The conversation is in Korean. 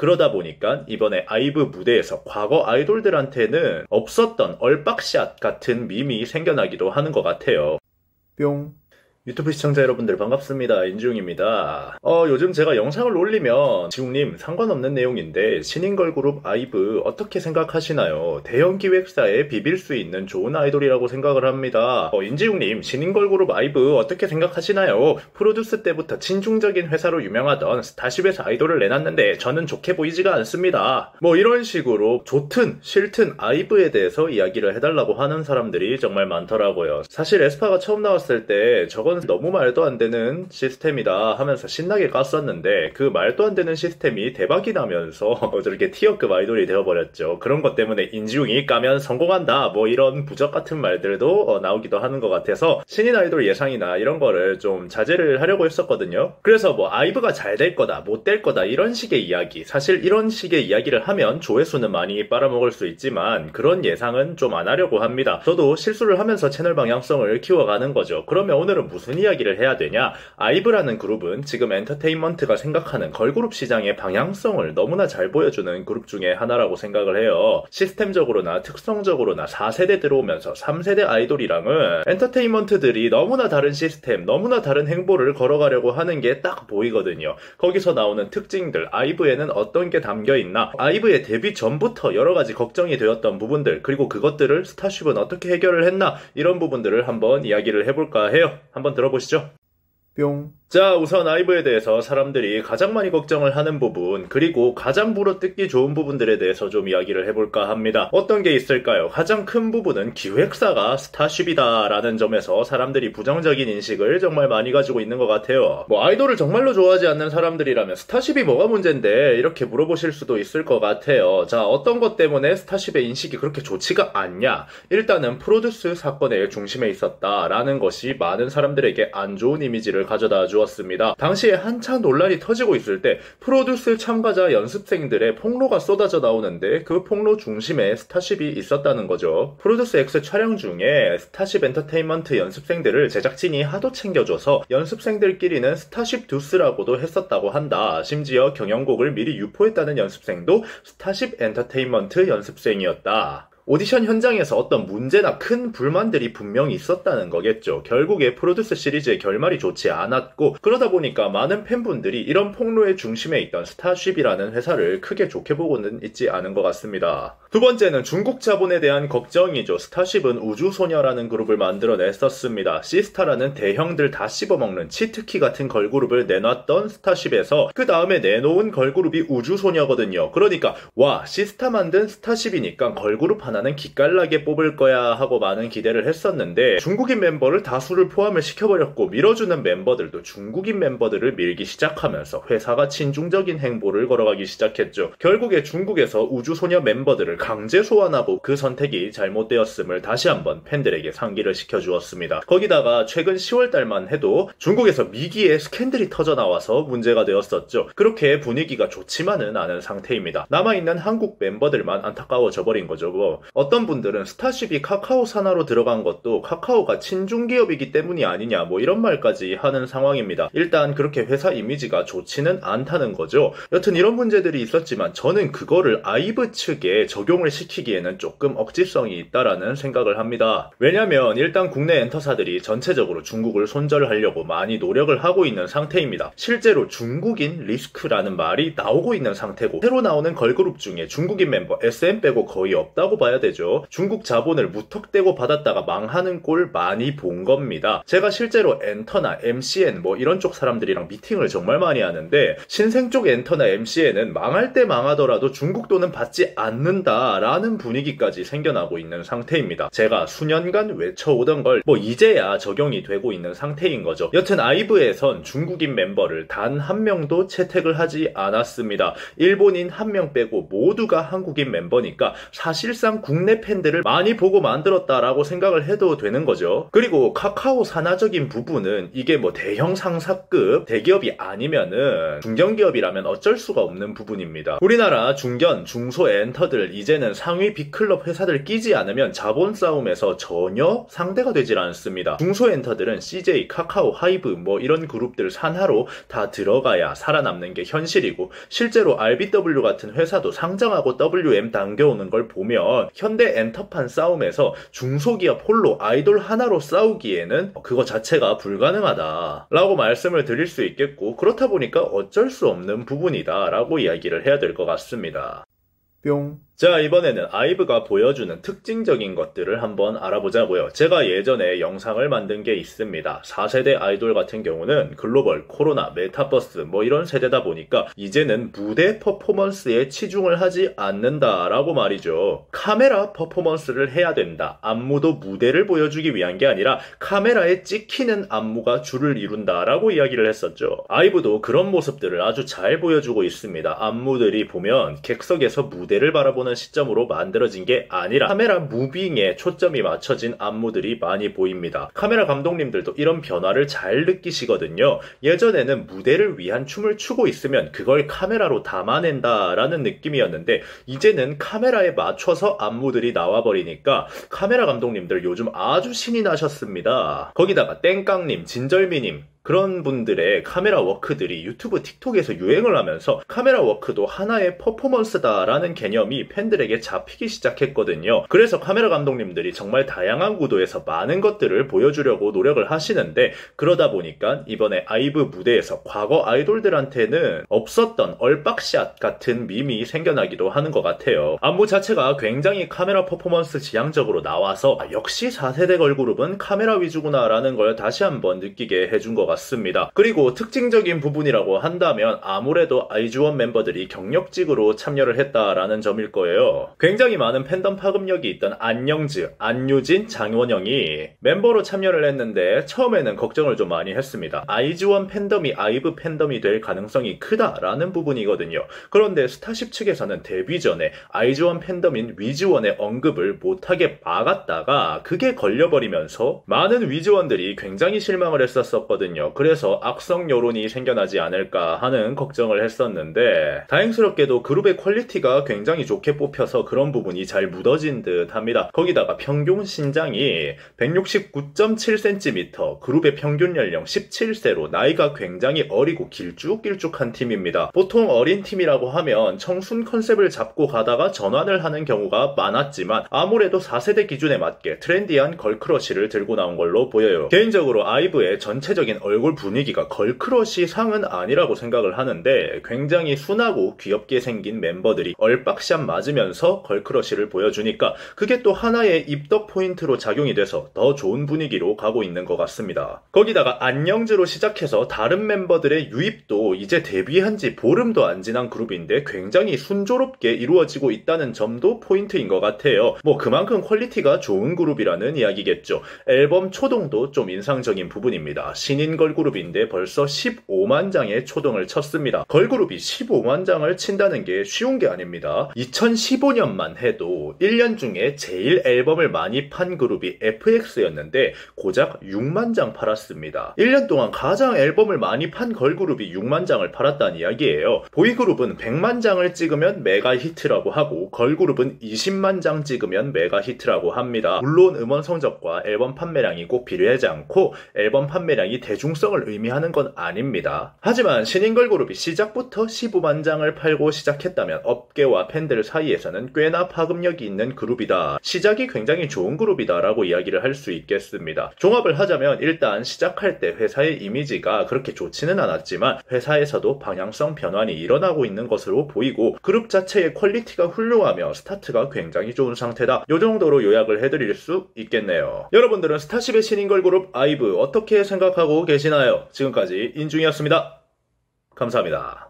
그러다 보니까 이번에 아이브 무대에서 과거 아이돌들한테는 없었던 얼박샷 같은 밈이 생겨나기도 하는 것 같아요. 뿅. 유튜브 시청자 여러분들 반갑습니다. 인지웅입니다. 요즘 제가 영상을 올리면 지웅님 상관없는 내용인데 신인 걸그룹 아이브 어떻게 생각하시나요? 대형 기획사에 비빌 수 있는 좋은 아이돌이라고 생각을 합니다. 인지웅님 신인 걸그룹 아이브 어떻게 생각하시나요? 프로듀스 때부터 친중적인 회사로 유명하던 스타쉽에서 아이돌을 내놨는데 저는 좋게 보이지가 않습니다. 뭐 이런 식으로 좋든 싫든 아이브에 대해서 이야기를 해달라고 하는 사람들이 정말 많더라고요. 사실 에스파가 처음 나왔을 때 저건 너무 말도 안 되는 시스템이다 하면서 신나게 깠었는데 그 말도 안 되는 시스템이 대박이 나면서 저렇게 티어급 아이돌이 되어버렸죠. 그런 것 때문에 인지웅이 까면 성공한다 뭐 이런 부적 같은 말들도 나오기도 하는 것 같아서 신인 아이돌 예상이나 이런 거를 좀 자제를 하려고 했었거든요. 그래서 뭐 아이브가 잘 될 거다 못 될 거다 이런 식의 이야기, 사실 이런 식의 이야기를 하면 조회수는 많이 빨아먹을 수 있지만 그런 예상은 좀 안 하려고 합니다. 저도 실수를 하면서 채널 방향성을 키워가는 거죠. 그러면 오늘은 무슨 이야기를 해야 되냐? 아이브라는 그룹은 지금 엔터테인먼트가 생각하는 걸그룹 시장의 방향성을 너무나 잘 보여주는 그룹 중에 하나라고 생각을 해요. 시스템적으로나 특성적으로나 4세대 들어오면서 3세대 아이돌이랑은 엔터테인먼트들이 너무나 다른 시스템, 너무나 다른 행보를 걸어가려고 하는 게 딱 보이거든요. 거기서 나오는 특징들, 아이브에는 어떤 게 담겨있나, 아이브의 데뷔 전부터 여러가지 걱정이 되었던 부분들, 그리고 그것들을 스타쉽은 어떻게 해결을 했나, 이런 부분들을 한번 이야기를 해볼까 해요. 한번 들어보시죠. 뿅. 자, 우선 아이브에 대해서 사람들이 가장 많이 걱정을 하는 부분, 그리고 가장 물어뜯기 좋은 부분들에 대해서 좀 이야기를 해볼까 합니다. 어떤 게 있을까요? 가장 큰 부분은 기획사가 스타쉽이다 라는 점에서 사람들이 부정적인 인식을 정말 많이 가지고 있는 것 같아요. 뭐 아이돌을 정말로 좋아하지 않는 사람들이라면 스타쉽이 뭐가 문제인데 이렇게 물어보실 수도 있을 것 같아요. 자, 어떤 것 때문에 스타쉽의 인식이 그렇게 좋지가 않냐? 일단은 프로듀스 사건의 중심에 있었다라는 것이 많은 사람들에게 안 좋은 이미지를 가져다 주었습니다. 당시에 한참 논란이 터지고 있을 때 프로듀스 참가자 연습생들의 폭로가 쏟아져 나오는데 그 폭로 중심에 스타쉽이 있었다는 거죠. 프로듀스 X 촬영 중에 스타쉽 엔터테인먼트 연습생들을 제작진이 하도 챙겨줘서 연습생들끼리는 스타쉽 듀스라고도 했었다고 한다. 심지어 경영곡을 미리 유포했다는 연습생도 스타쉽 엔터테인먼트 연습생이었다. 오디션 현장에서 어떤 문제나 큰 불만들이 분명히 있었다는 거겠죠. 결국에 프로듀스 시리즈의 결말이 좋지 않았고 그러다 보니까 많은 팬분들이 이런 폭로의 중심에 있던 스타쉽이라는 회사를 크게 좋게 보고는 있지 않은 것 같습니다. 두 번째는 중국 자본에 대한 걱정이죠. 스타쉽은 우주소녀라는 그룹을 만들어냈었습니다. 시스타라는 대형들 다 씹어먹는 치트키 같은 걸그룹을 내놨던 스타쉽에서 그 다음에 내놓은 걸그룹이 우주소녀거든요. 그러니까 와, 시스타 만든 스타쉽이니까 걸그룹 하나는 기깔나게 뽑을 거야 하고 많은 기대를 했었는데 중국인 멤버를 다수를 포함을 시켜버렸고 밀어주는 멤버들도 중국인 멤버들을 밀기 시작하면서 회사가 친중적인 행보를 걸어가기 시작했죠. 결국에 중국에서 우주소녀 멤버들을 강제 소환하고 그 선택이 잘못되었음을 다시 한번 팬들에게 상기를 시켜주었습니다. 거기다가 최근 10월달만 해도 중국에서 미기에 스캔들이 터져나와서 문제가 되었었죠. 그렇게 분위기가 좋지만은 않은 상태입니다. 남아있는 한국 멤버들만 안타까워져 버린 거죠. 어떤 분들은 스타쉽이 카카오 산하로 들어간 것도 카카오가 친중기업이기 때문이 아니냐 뭐 이런 말까지 하는 상황입니다. 일단 그렇게 회사 이미지가 좋지는 않다는 거죠. 여튼 이런 문제들이 있었지만 저는 그거를 아이브 측에 적용을 시키기에는 조금 억지성이 있다라는 생각을 합니다. 왜냐면 일단 국내 엔터사들이 전체적으로 중국을 손절하려고 많이 노력을 하고 있는 상태입니다. 실제로 중국인 리스크라는 말이 나오고 있는 상태고 새로 나오는 걸그룹 중에 중국인 멤버 SM 빼고 거의 없다고 봐야 되죠. 중국 자본을 무턱대고 받았다가 망하는 꼴 많이 본 겁니다. 제가 실제로 엔터나 MCN 뭐 이런 쪽 사람들이랑 미팅을 정말 많이 하는데 신생 쪽 엔터나 MCN은 망할 때 망하더라도 중국 돈은 받지 않는다라는 분위기까지 생겨나고 있는 상태입니다. 제가 수년간 외쳐오던 걸 뭐 이제야 적용이 되고 있는 상태인 거죠. 여튼 아이브에선 중국인 멤버를 단 한 명도 채택을 하지 않았습니다. 일본인 한 명 빼고 모두가 한국인 멤버니까 사실상 가장 국내 팬들을 많이 보고 만들었다라고 생각을 해도 되는 거죠. 그리고 카카오 산하적인 부분은 이게 뭐 대형 상사급 대기업이 아니면은 중견기업이라면 어쩔 수가 없는 부분입니다. 우리나라 중견, 중소 엔터들 이제는 상위 빅클럽 회사들 끼지 않으면 자본 싸움에서 전혀 상대가 되질 않습니다. 중소 엔터들은 CJ, 카카오, 하이브 뭐 이런 그룹들 산하로 다 들어가야 살아남는 게 현실이고, 실제로 RBW 같은 회사도 상장하고 WM 당겨오는 걸 보면 현대 엔터판 싸움에서 중소기업 홀로 아이돌 하나로 싸우기에는 그거 자체가 불가능하다 라고 말씀을 드릴 수 있겠고, 그렇다 보니까 어쩔 수 없는 부분이다 라고 이야기를 해야 될 것 같습니다. 뿅. 자, 이번에는 아이브가 보여주는 특징적인 것들을 한번 알아보자고요. 제가 예전에 영상을 만든 게 있습니다. 4세대 아이돌 같은 경우는 글로벌, 코로나, 메타버스 뭐 이런 세대다 보니까 이제는 무대 퍼포먼스에 치중을 하지 않는다라고 말이죠. 카메라 퍼포먼스를 해야 된다. 안무도 무대를 보여주기 위한 게 아니라 카메라에 찍히는 안무가 주를 이룬다라고 이야기를 했었죠. 아이브도 그런 모습들을 아주 잘 보여주고 있습니다. 안무들이 보면 객석에서 무대를 바라보는 시점으로 만들어진 게 아니라 카메라 무빙에 초점이 맞춰진 안무들이 많이 보입니다. 카메라 감독님들도 이런 변화를 잘 느끼시거든요. 예전에는 무대를 위한 춤을 추고 있으면 그걸 카메라로 담아낸다라는 느낌이었는데, 이제는 카메라에 맞춰서 안무들이 나와버리니까 카메라 감독님들 요즘 아주 신이 나셨습니다. 거기다가 땡깡님, 진절미님 그런 분들의 카메라 워크들이 유튜브, 틱톡에서 유행을 하면서 카메라 워크도 하나의 퍼포먼스다라는 개념이 팬들에게 잡히기 시작했거든요. 그래서 카메라 감독님들이 정말 다양한 구도에서 많은 것들을 보여주려고 노력을 하시는데, 그러다 보니까 이번에 아이브 무대에서 과거 아이돌들한테는 없었던 얼박샷 같은 밈이 생겨나기도 하는 것 같아요. 안무 자체가 굉장히 카메라 퍼포먼스 지향적으로 나와서 역시 4세대 걸그룹은 카메라 위주구나 라는 걸 다시 한번 느끼게 해준 것 같습니다. 그리고 특징적인 부분이라고 한다면 아무래도 아이즈원 멤버들이 경력직으로 참여를 했다라는 점일 거예요. 굉장히 많은 팬덤 파급력이 있던 안영즈, 안유진, 장원영이 멤버로 참여를 했는데 처음에는 걱정을 좀 많이 했습니다. 아이즈원 팬덤이 아이브 팬덤이 될 가능성이 크다라는 부분이거든요. 그런데 스타쉽 측에서는 데뷔 전에 아이즈원 팬덤인 위즈원의 언급을 못하게 막았다가 그게 걸려버리면서 많은 위즈원들이 굉장히 실망을 했었거든요. 그래서 악성 여론이 생겨나지 않을까 하는 걱정을 했었는데, 다행스럽게도 그룹의 퀄리티가 굉장히 좋게 뽑혀서 그런 부분이 잘 묻어진 듯 합니다. 거기다가 평균 신장이 169.7cm, 그룹의 평균 연령 17세로 나이가 굉장히 어리고 길쭉길쭉한 팀입니다. 보통 어린 팀이라고 하면 청순 컨셉을 잡고 가다가 전환을 하는 경우가 많았지만 아무래도 4세대 기준에 맞게 트렌디한 걸크러쉬를 들고 나온 걸로 보여요. 개인적으로 아이브의 전체적인 얼굴 분위기가 걸크러쉬 상은 아니라고 생각을 하는데, 굉장히 순하고 귀엽게 생긴 멤버들이 얼박샷 맞으면서 걸크러쉬를 보여주니까 그게 또 하나의 입덕 포인트로 작용이 돼서 더 좋은 분위기로 가고 있는 것 같습니다. 거기다가 안영즈로 시작해서 다른 멤버들의 유입도 이제 데뷔한 지 보름도 안 지난 그룹인데 굉장히 순조롭게 이루어지고 있다는 점도 포인트인 것 같아요. 뭐 그만큼 퀄리티가 좋은 그룹이라는 이야기겠죠. 앨범 초동도 좀 인상적인 부분입니다. 신인 걸그룹인데 벌써 15만 장의 초동을 쳤습니다. 걸그룹이 15만 장을 친다는 게 쉬운 게 아닙니다. 2015년만 해도 1년 중에 제일 앨범을 많이 판 그룹이 FX였는데 고작 6만 장 팔았습니다. 1년 동안 가장 앨범을 많이 판 걸그룹이 6만 장을 팔았다는 이야기예요. 보이그룹은 100만 장을 찍으면 메가 히트라고 하고 걸그룹은 20만 장 찍으면 메가 히트라고 합니다. 물론 음원 성적과 앨범 판매량이 꼭 비례하지 않고 앨범 판매량이 대중성을 의미하는 건 아닙니다. 하지만 신인 걸그룹이 시작부터 15만 장을 팔고 시작했다면 업계와 팬들 사이에서는 꽤나 파급력이 있는 그룹이다. 시작이 굉장히 좋은 그룹이다 라고 이야기를 할 수 있겠습니다. 종합을 하자면 일단 시작할 때 회사의 이미지가 그렇게 좋지는 않았지만 회사에서도 방향성 변환이 일어나고 있는 것으로 보이고 그룹 자체의 퀄리티가 훌륭하며 스타트가 굉장히 좋은 상태다. 이 정도로 요약을 해드릴 수 있겠네요. 여러분들은 스타쉽의 신인 걸그룹 아이브 어떻게 생각하고 계시나요? 지금까지 인중이었습니다. 감사합니다.